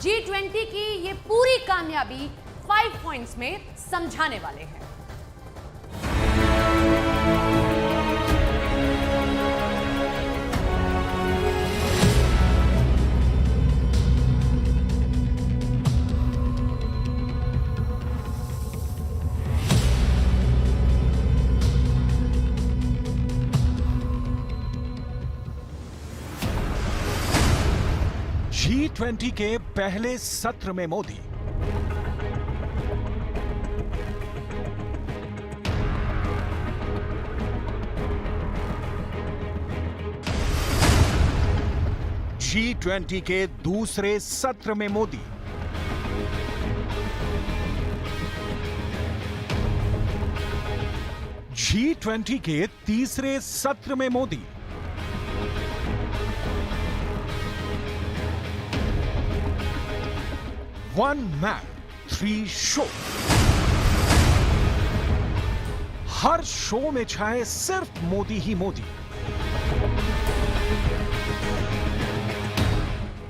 G20 की ये पूरी कामयाबी 5 पॉइंट्स में समझाने वाले हैं। G20 के पहले सत्र में मोदी। G20 के दूसरे सत्र में मोदी। G20 के तीसरे सत्र में मोदी। One man 3 show. हर शो में छाए सिर्फ मोदी ही मोदी।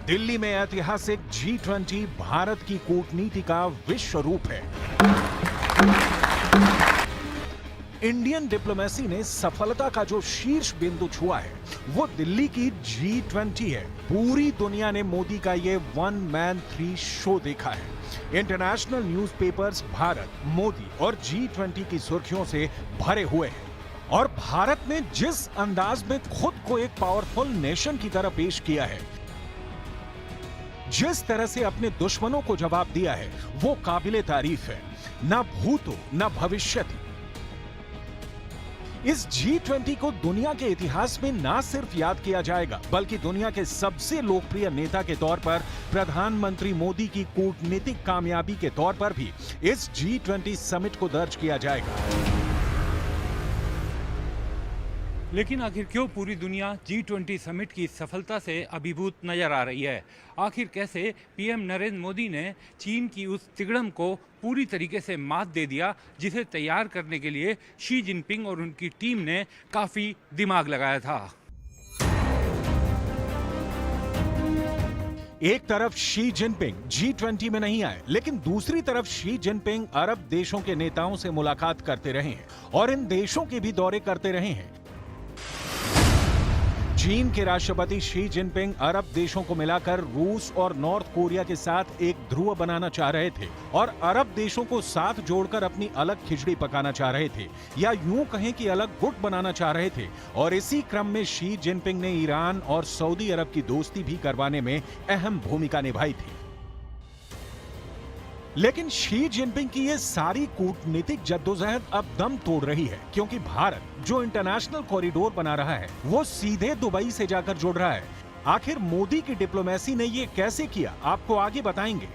दिल्ली में ऐतिहासिक G20 भारत की कूटनीति का विश्व रूप है। इंडियन डिप्लोमेसी ने सफलता का जो शीर्ष बिंदु छुआ है वो दिल्ली की G20 है। पूरी दुनिया ने मोदी का ये वन मैन 3 शो देखा है। इंटरनेशनल न्यूज़पेपर्स भारत, मोदी और G20 की सुर्खियों से भरे हुए हैं। और भारत ने जिस अंदाज में खुद को एक पावरफुल नेशन की तरह पेश किया है, जिस तरह से अपने दुश्मनों को जवाब दिया है, वो काबिले तारीफ है। ना भूतो ना भविष्यति। इस G20 को दुनिया के इतिहास में ना सिर्फ याद किया जाएगा, बल्कि दुनिया के सबसे लोकप्रिय नेता के तौर पर प्रधानमंत्री मोदी की कूटनीतिक कामयाबी के तौर पर भी इस G20 समिट को दर्ज किया जाएगा। लेकिन आखिर क्यों पूरी दुनिया G20 समिट की सफलता से अभिभूत नजर आ रही है? आखिर कैसे पीएम नरेंद्र मोदी ने चीन की उस तिगड़म को पूरी तरीके से मात दे दिया, जिसे तैयार करने के लिए शी जिनपिंग और उनकी टीम ने काफी दिमाग लगाया था। एक तरफ शी जिनपिंग G20 में नहीं आए, लेकिन दूसरी तरफ शी जिनपिंग अरब देशों के नेताओं से मुलाकात करते रहे हैं और इन देशों के भी दौरे करते रहे हैं। चीन के राष्ट्रपति शी जिनपिंग अरब देशों को मिलाकर रूस और नॉर्थ कोरिया के साथ एक ध्रुव बनाना चाह रहे थे और अरब देशों को साथ जोड़कर अपनी अलग खिचड़ी पकाना चाह रहे थे, या यूं कहें कि अलग गुट बनाना चाह रहे थे। और इसी क्रम में शी जिनपिंग ने ईरान और सऊदी अरब की दोस्ती भी करवाने में अहम भूमिका निभाई थी। लेकिन शी जिनपिंग की ये सारी कूटनीतिक जद्दोजहद अब दम तोड़ रही है, क्योंकि भारत जो इंटरनेशनल कॉरिडोर बना रहा है वो सीधे दुबई से जाकर जुड़ रहा है। आखिर मोदी की डिप्लोमेसी ने ये कैसे किया, आपको आगे बताएंगे।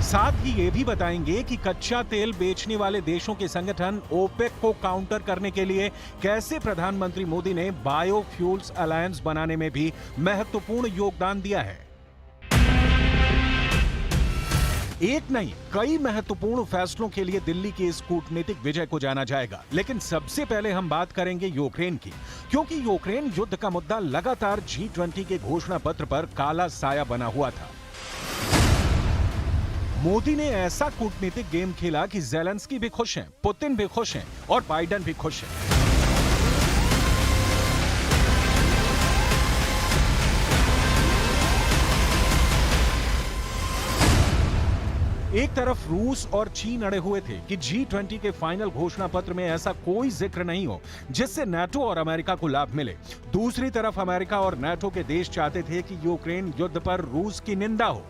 साथ ही ये भी बताएंगे कि कच्चा तेल बेचने वाले देशों के संगठन ओपेक को काउंटर करने के लिए कैसे प्रधानमंत्री मोदी ने बायोफ्यूल्स अलायंस बनाने में भी महत्वपूर्ण योगदान दिया है। एक नहीं, कई महत्वपूर्ण फैसलों के लिए दिल्ली की इस कूटनीतिक विजय को जाना जाएगा। लेकिन सबसे पहले हम बात करेंगे यूक्रेन की, क्योंकि यूक्रेन युद्ध का मुद्दा लगातार G20 के घोषणा पत्र पर काला साया बना हुआ था। मोदी ने ऐसा कूटनीतिक गेम खेला कि ज़ेलेंस्की भी खुश हैं, पुतिन भी खुश हैं और बाइडेन भी खुश हैं। एक तरफ रूस और चीन अड़े हुए थे कि G20 के फाइनल घोषणा पत्र में ऐसा कोई जिक्र नहीं हो जिससे नाटो और अमेरिका को लाभ मिले। दूसरी तरफ अमेरिका और नाटो के देश चाहते थे कि यूक्रेन युद्ध पर रूस की निंदा हो।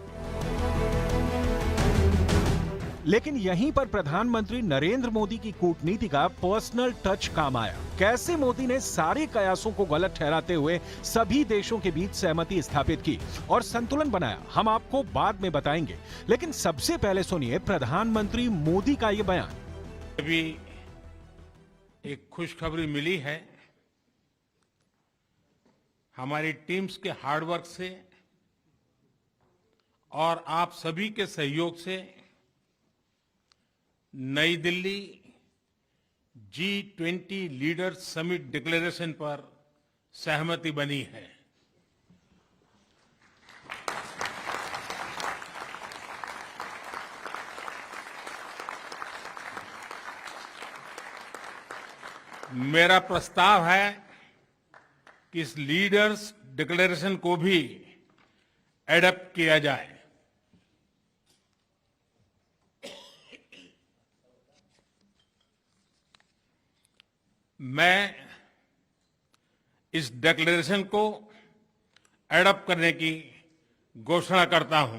लेकिन यहीं पर प्रधानमंत्री नरेंद्र मोदी की कूटनीति का पर्सनल टच काम आया। कैसे मोदी ने सारे कयासों को गलत ठहराते हुए सभी देशों के बीच सहमति स्थापित की और संतुलन बनाया, हम आपको बाद में बताएंगे। लेकिन सबसे पहले सुनिए प्रधानमंत्री मोदी का ये बयान। अभी एक खुशखबरी मिली है, हमारी टीम्स के हार्डवर्क से और आप सभी के सहयोग से नई Delhi G20 leaders summit declaration पर सहमति बनी है। मेरा प्रस्ताव है कि इस लीडर्स डिक्लेरेशन को भी एडप्ट किया जाए। मैं इस डिक्लेरेशन को एडप्ट करने की घोषणा करता हूं।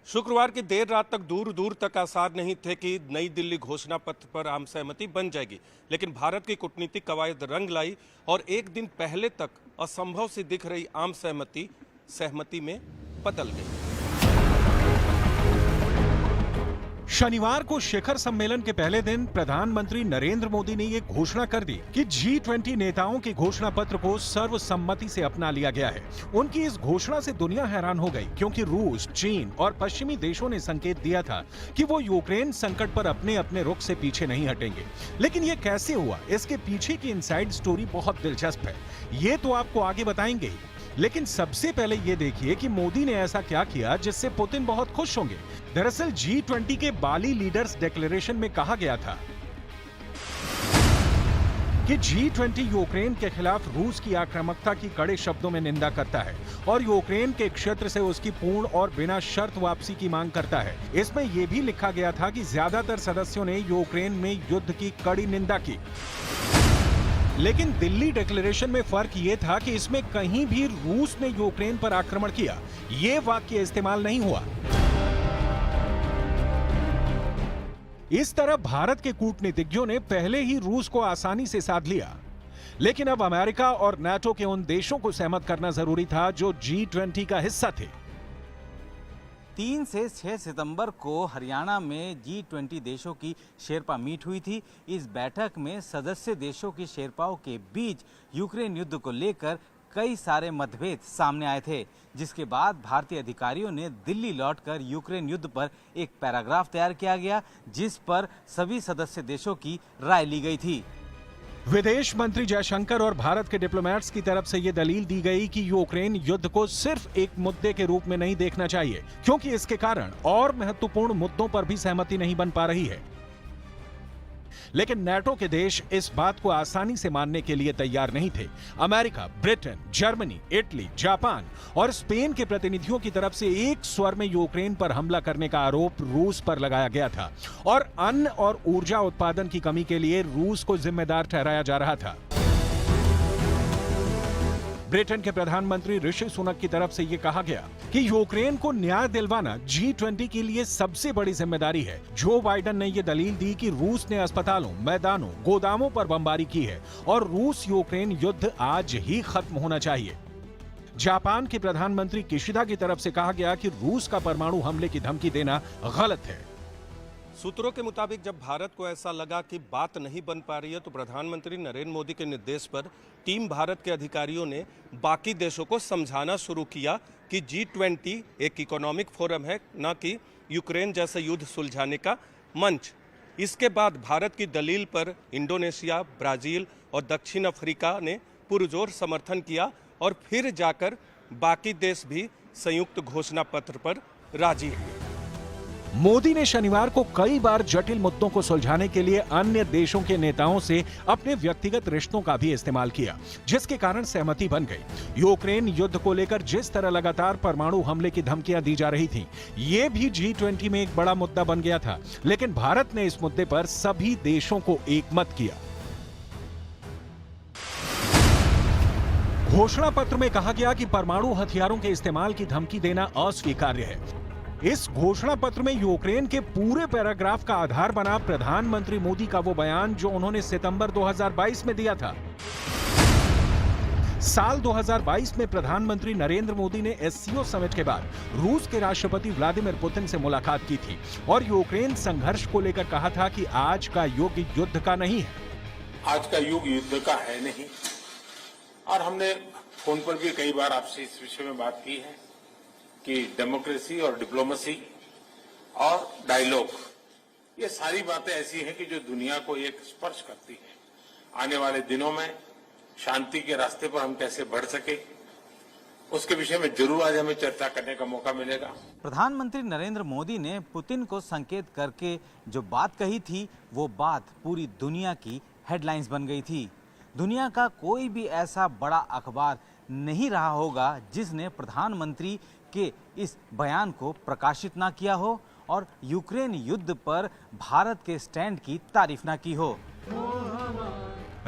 शुक्रवार की देर रात तक दूर दूर तक आसार नहीं थे कि नई दिल्ली घोषणा पत्र पर आम सहमति बन जाएगी, लेकिन भारत की कूटनीतिक कवायद रंग लाई और एक दिन पहले तक असंभव सी दिख रही आम सहमति में बदल गई। शनिवार को शिखर सम्मेलन के पहले दिन प्रधानमंत्री नरेंद्र मोदी ने ये घोषणा कर दी कि G20 नेताओं के घोषणा पत्र को सर्वसम्मति से अपना लिया गया है। उनकी इस घोषणा से दुनिया हैरान हो गई, क्योंकि रूस, चीन और पश्चिमी देशों ने संकेत दिया था कि वो यूक्रेन संकट पर अपने अपने रुख से पीछे नहीं हटेंगे। लेकिन ये कैसे हुआ, इसके पीछे की इनसाइड स्टोरी बहुत दिलचस्प है। ये तो आपको आगे बताएंगे ही, लेकिन सबसे पहले ये देखिए कि मोदी ने ऐसा क्या किया जिससे पुतिन बहुत खुश होंगे। दरअसल G20 के बाली लीडर्स डिक्लेरेशन में कहा गया था कि G20 यूक्रेन के खिलाफ रूस की आक्रामकता की कड़े शब्दों में निंदा करता है और यूक्रेन के क्षेत्र से उसकी पूर्ण और बिना शर्त वापसी की मांग करता है। इसमें यह भी लिखा गया था कि ज्यादातर सदस्यों ने यूक्रेन में युद्ध की कड़ी निंदा की। लेकिन दिल्ली डिक्लेरेशन में फर्क यह था कि इसमें कहीं भी रूस ने यूक्रेन पर आक्रमण किया, यह वाक्य इस्तेमाल नहीं हुआ। इस तरह भारत के कूटनीतिज्ञों ने पहले ही रूस को आसानी से साध लिया, लेकिन अब अमेरिका और नाटो के उन देशों को सहमत करना जरूरी था जो G20 का हिस्सा थे। 3 से 6 सितंबर को हरियाणा में G20 देशों की शेरपा मीट हुई थी। इस बैठक में सदस्य देशों की शेरपाओं के बीच यूक्रेन युद्ध को लेकर कई सारे मतभेद सामने आए थे, जिसके बाद भारतीय अधिकारियों ने दिल्ली लौटकर यूक्रेन युद्ध पर एक पैराग्राफ तैयार किया गया, जिस पर सभी सदस्य देशों की राय ली गई थी। विदेश मंत्री जयशंकर और भारत के डिप्लोमेट्स की तरफ से यह दलील दी गई कि यूक्रेन युद्ध को सिर्फ एक मुद्दे के रूप में नहीं देखना चाहिए, क्योंकि इसके कारण और महत्वपूर्ण मुद्दों पर भी सहमति नहीं बन पा रही है। लेकिन नाटो के देश इस बात को आसानी से मानने के लिए तैयार नहीं थे। America, Britain, Germany, Italy, Japan और स्पेन के प्रतिनिधियों की तरफ से एक स्वर में यूक्रेन पर हमला करने का आरोप रूस पर लगाया गया था और अन्न और ऊर्जा उत्पादन की कमी के लिए रूस को जिम्मेदार ठहराया जा रहा था। ब्रिटेन के प्रधानमंत्री ऋषि सुनक की तरफ से यह कहा गया कि यूक्रेन को न्याय दिलवाना G20 के लिए सबसे बड़ी जिम्मेदारी है। जो बाइडेन ने यह दलील दी कि रूस ने अस्पतालों, मैदानों, गोदामों पर बमबारी की है और रूस यूक्रेन युद्ध आज ही खत्म होना चाहिए। जापान के प्रधानमंत्री किशिदा की तरफ से कहा गया कि रूस का परमाणु हमले की धमकी देना गलत है। सूत्रों के मुताबिक जब भारत को ऐसा लगा कि बात नहीं बन पा रही है, तो प्रधानमंत्री नरेंद्र मोदी के निर्देश पर टीम भारत के अधिकारियों ने बाकी देशों को समझाना शुरू किया कि G20 एक इकोनॉमिक फोरम है, न कि यूक्रेन जैसा युद्ध सुलझाने का मंच। इसके बाद भारत की दलील पर इंडोनेशिया, ब्राजील और दक्षिण अफ्रीका ने पुरजोर समर्थन किया और फिर जाकर बाकी देश भी संयुक्त घोषणा पत्र पर राजी हुए। मोदी ने शनिवार को कई बार जटिल मुद्दों को सुलझाने के लिए अन्य देशों के नेताओं से अपने व्यक्तिगत रिश्तों का भी इस्तेमाल किया, जिसके कारण सहमति बन गई। यूक्रेन युद्ध को लेकर जिस तरह लगातार परमाणु हमले की धमकियां दी जा रही थीं, ये भी G20 में एक बड़ा मुद्दा बन गया था, लेकिन भारत ने इस मुद्दे पर सभी देशों को एकमत किया। घोषणा पत्र में कहा गया कि परमाणु हथियारों के इस्तेमाल की धमकी देना अस्वीकार्य है। इस घोषणा पत्र में यूक्रेन के पूरे पैराग्राफ का आधार बना प्रधानमंत्री मोदी का वो बयान जो उन्होंने सितंबर 2022 में दिया था। साल 2022 में प्रधानमंत्री नरेंद्र मोदी ने SCO समिट के बाद रूस के राष्ट्रपति व्लादिमीर पुतिन से मुलाकात की थी और यूक्रेन संघर्ष को लेकर कहा था कि आज का युग युद्ध का नहीं है। आज का युग युद्ध का है नहीं, और हमने फोन पर भी कई बार आपसे इस विषय में बात की है कि डेमोक्रेसी और डिप्लोमेसी और डायलॉग, ये सारी बातें ऐसी हैं कि जो दुनिया को एक स्पर्श करती है। आने वाले दिनों में शांति के रास्ते पर हम कैसे बढ़ सके, उसके विषय में जरूर आज हमें चर्चा करने का मौका मिलेगा। प्रधानमंत्री नरेंद्र मोदी ने पुतिन को संकेत करके जो बात कही थी, वो बात पूरी दुनिया की हेडलाइंस बन गई थी। दुनिया का कोई भी ऐसा बड़ा अखबार नहीं रहा होगा जिसने प्रधानमंत्री के इस बयान को प्रकाशित ना किया हो और यूक्रेन युद्ध पर भारत के स्टैंड की तारीफ ना की हो।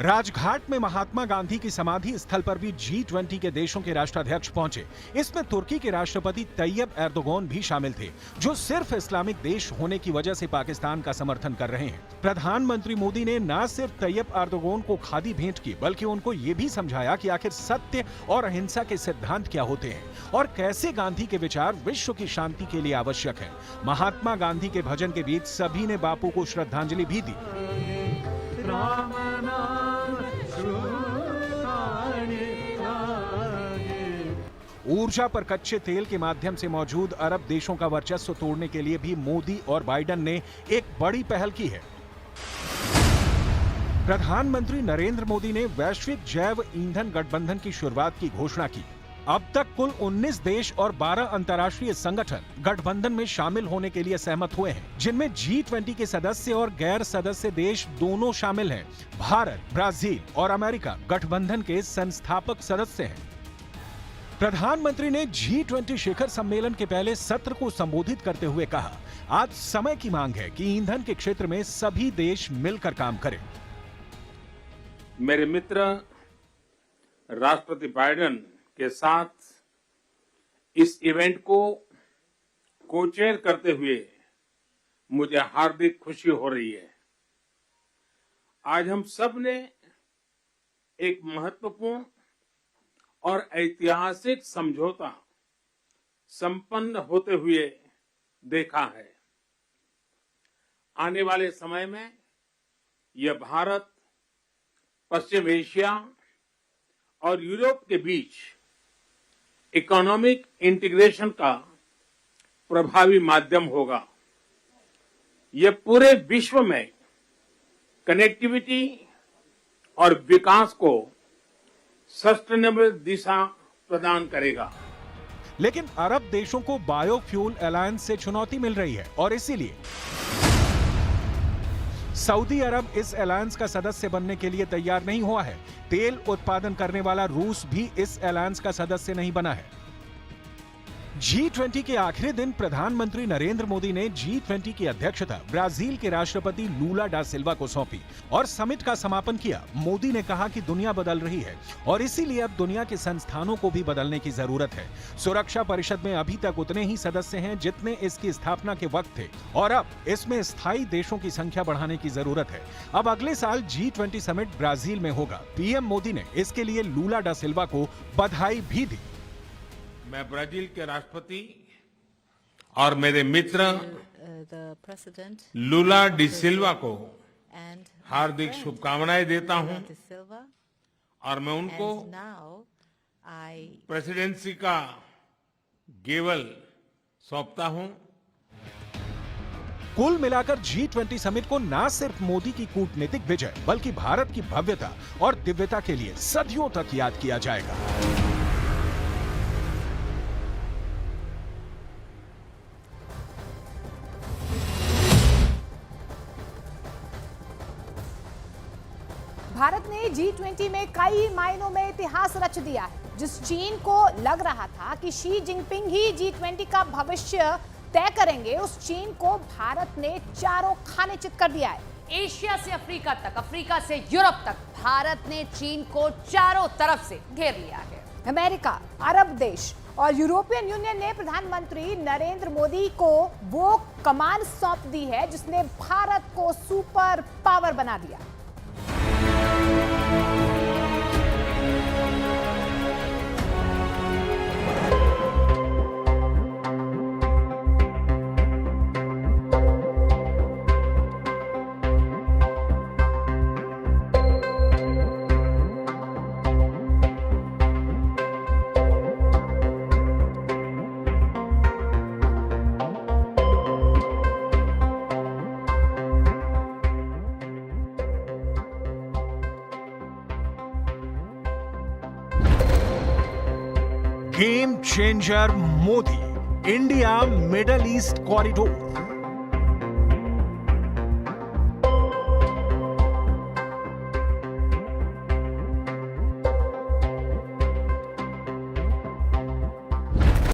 राजघाट में महात्मा गांधी की समाधि स्थल पर भी G20 के देशों के राष्ट्राध्यक्ष पहुंचे। इसमें तुर्की के राष्ट्रपति तैयब एर्दोगान भी शामिल थे, जो सिर्फ इस्लामिक देश होने की वजह से पाकिस्तान का समर्थन कर रहे हैं। प्रधानमंत्री मोदी ने न सिर्फ तैयब एर्दोगान को खादी भेंट की, बल्कि उनको ये भी समझाया कि आखिर सत्य और अहिंसा के सिद्धांत क्या होते हैं और कैसे गांधी के विचार विश्व की शांति के लिए आवश्यक है। महात्मा गांधी के भजन के बीच सभी ने बापू को श्रद्धांजलि भी दी। ऊर्जा पर कच्चे तेल के माध्यम से मौजूद अरब देशों का वर्चस्व तोड़ने के लिए भी मोदी और बाइडेन ने एक बड़ी पहल की है। प्रधानमंत्री नरेंद्र मोदी ने वैश्विक जैव ईंधन गठबंधन की शुरुआत की घोषणा की। अब तक कुल 19 देश और 12 अंतर्राष्ट्रीय संगठन गठबंधन में शामिल होने के लिए सहमत हुए हैं, जिनमें G20 के सदस्य और गैर सदस्य देश दोनों शामिल हैं। भारत, ब्राजील और अमेरिका गठबंधन के संस्थापक सदस्य हैं। प्रधानमंत्री ने G20 शिखर सम्मेलन के पहले सत्र को संबोधित करते हुए कहा, आज समय की मांग है कि ईंधन के क्षेत्र में सभी देश मिलकर काम करें। मेरे मित्र राष्ट्रपति बाइडेन के साथ इस इवेंट को को-चेयर करते हुए मुझे हार्दिक खुशी हो रही है। आज हम सब ने एक महत्वपूर्ण और ऐतिहासिक समझौता संपन्न होते हुए देखा है। आने वाले समय में यह भारत, पश्चिम एशिया और यूरोप के बीच इकोनॉमिक इंटीग्रेशन का प्रभावी माध्यम होगा। यह पूरे विश्व में कनेक्टिविटी और विकास को सस्टेनेबल दिशा प्रदान करेगा। लेकिन अरब देशों को बायोफ्यूल अलायंस से चुनौती मिल रही है और इसीलिए सऊदी अरब इस अलायंस का सदस्य बनने के लिए तैयार नहीं हुआ है। तेल उत्पादन करने वाला रूस भी इस अलायंस का सदस्य नहीं बना है। G20 के आखिरी दिन प्रधानमंत्री नरेंद्र मोदी ने G20 की अध्यक्षता ब्राजील के राष्ट्रपति लूला डा सिल्वा को सौंपी और समिट का समापन किया। मोदी ने कहा कि दुनिया बदल रही है और इसीलिए अब दुनिया के संस्थानों को भी बदलने की जरूरत है। सुरक्षा परिषद में अभी तक उतने ही सदस्य हैं जितने इसकी स्थापना के वक्त थे और अब इसमें स्थायी देशों की संख्या बढ़ाने की जरूरत है। अब अगले साल G20 समिट ब्राजील में होगा। पीएम मोदी ने इसके लिए लूला डा सिल्वा को बधाई भी दी। मैं ब्राजील के राष्ट्रपति और मेरे मित्र लूला डी सिल्वा को हार्दिक शुभकामनाएं देता हूं और मैं उनको प्रेसिडेंसी का गेवल सौंपता हूं। कुल मिलाकर G20 समिट को न सिर्फ मोदी की कूटनीतिक विजय बल्कि भारत की भव्यता और दिव्यता के लिए सदियों तक याद किया जाएगा। भारत ने G20 में कई मायनों में इतिहास रच दिया है। जिस चीन को लग रहा था कि शी जिनपिंग ही G20 का भविष्य तय करेंगे, उस चीन को भारत ने चारों खाने चित कर दिया है। एशिया से अफ्रीका तक, अफ्रीका से यूरोप तक भारत ने चीन को चारों तरफ से घेर लिया है। अमेरिका, अरब देश और यूरोपियन यूनियन ने प्रधानमंत्री नरेंद्र मोदी को वो कमान सौंप दी है जिसने भारत को सुपर पावर बना दिया। Game changer Modi, India middle east corridor.